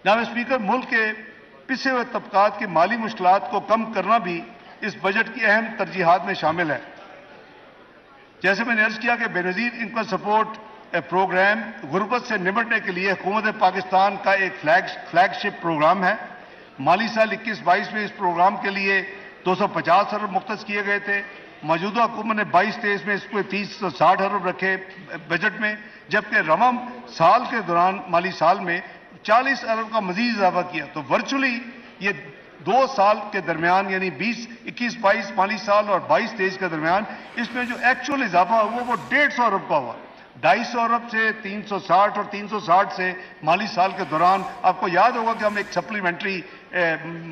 जनाब स्पीकर, मुल्क के पिछड़े हुए तबकात की माली मुश्किलात को कम करना भी इस बजट की अहम तरजीहात में शामिल है। जैसे मैंने अर्ज किया कि बेनज़ीर इनकम सपोर्ट प्रोग्राम गुर्बत से निपटने के लिए हुकूमत पाकिस्तान का एक फ्लैगशिप प्रोग्राम है। माली साल 21-22 में इस प्रोग्राम के लिए 250 अरब मुख्तस किए गए थे। मौजूदा हुकूमत ने 22-23 में इसको 360 अरब रखे बजट में, जबकि रवा साल के दौरान माली साल में 40 अरब का मजीद इजाफा किया। तो वर्चुअली ये 2 साल के दरमियान यानी 21-22 माली साल और 22-23 के दरमियान इसमें जो एक्चुअल इजाफा हुआ वो 150 अरब का हुआ। 250 अरब से 360 और 360 से माली साल के दौरान आपको याद होगा कि हम एक सप्लीमेंट्री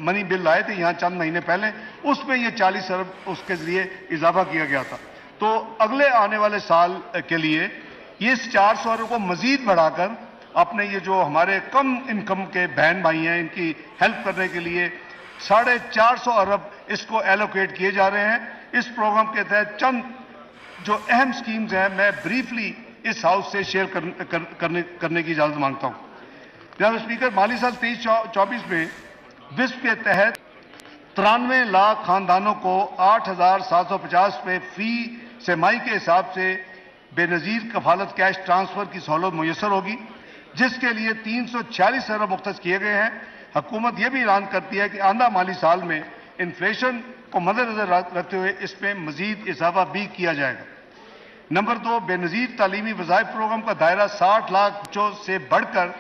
मनी बिल लाए थे यहाँ चंद महीने पहले, उसमें ये 40 अरब उसके जरिए इजाफा किया गया था। तो अगले आने वाले साल के लिए ये 400 अरब को मजीद बढ़ाकर अपने ये जो हमारे कम इनकम के बहन भाई हैं इनकी हेल्प करने के लिए 450 अरब इसको एलोकेट किए जा रहे हैं। इस प्रोग्राम के तहत चंद जो अहम स्कीम्स हैं मैं ब्रीफली इस हाउस से शेयर करने की इजाजत मांगता हूं। जनाब स्पीकर, माली साल 23-24 में विस्प के तहत 93 लाख खानदानों को 8,750 रुपये फी सेमाई के हिसाब से बेनज़ीर कफालत कैश ट्रांसफर की सहूलत मुयसर होगी, जिसके लिए 346 अरब मुख्तस किए गए हैं। हुकूमत यह भी ऐलान करती है कि आंदा माली साल में इन्फ्लेशन को मद्देनजर रखते हुए इसमें मजीद इजाफा भी किया जाएगा। नंबर 2, बेनज़ीर तालीमी वज़ाइफ प्रोग्राम का दायरा 60 लाख बच्चों से बढ़कर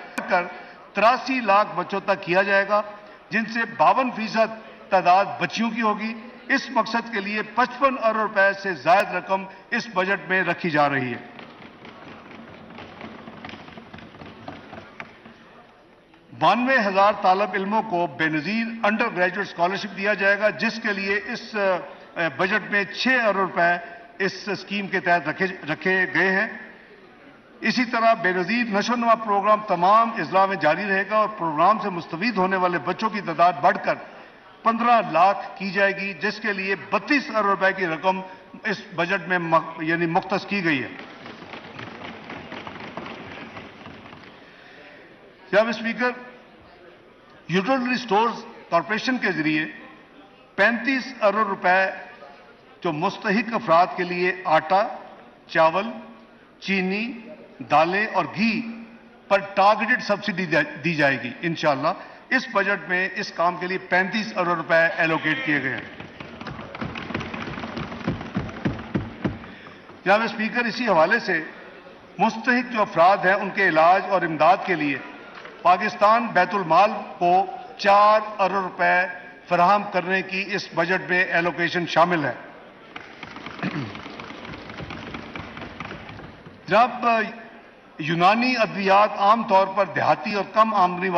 83 लाख बच्चों तक किया जाएगा, जिनसे 52% तादाद बच्चियों की होगी। इस मकसद के लिए 55 अरब रुपए से ज्यादा रकम इस बजट में रखी जा रही है। 92,000 तालब इल्मों को बेनज़ीर अंडर ग्रेजुएट स्कॉलरशिप दिया जाएगा, जिसके लिए इस बजट में 6 अरब रुपए इस स्कीम के तहत रखे गए हैं। इसी तरह बेनज़ीर नशोनुमा प्रोग्राम तमाम अजला में जारी रहेगा और प्रोग्राम से मुस्तफीद होने वाले बच्चों की तादाद बढ़कर 15 लाख की जाएगी, जिसके लिए 32 अरब रुपए की रकम इस बजट में यानी मुख्तस की गई है। जनाब स्पीकर, यूटिलिटी स्टोर्स कॉरपोरेशन के जरिए 35 अरब रुपए जो मुस्तहिक अफराद के लिए आटा, चावल, चीनी, दालें और घी पर टारगेटेड सब्सिडी दी जाएगी। इंशाअल्लाह इस बजट में इस काम के लिए 35 अरब रुपए एलोकेट किए गए हैं। जनाब स्पीकर, इसी हवाले से मुस्तहिक जो अफराद हैं उनके इलाज और इमदाद के लिए पाकिस्तान बैतुल माल को 4 अरब रुपए फराहम करने की इस बजट में एलोकेशन शामिल है। जब यूनानी अद्वियात आमतौर पर देहाती और कम आमदनी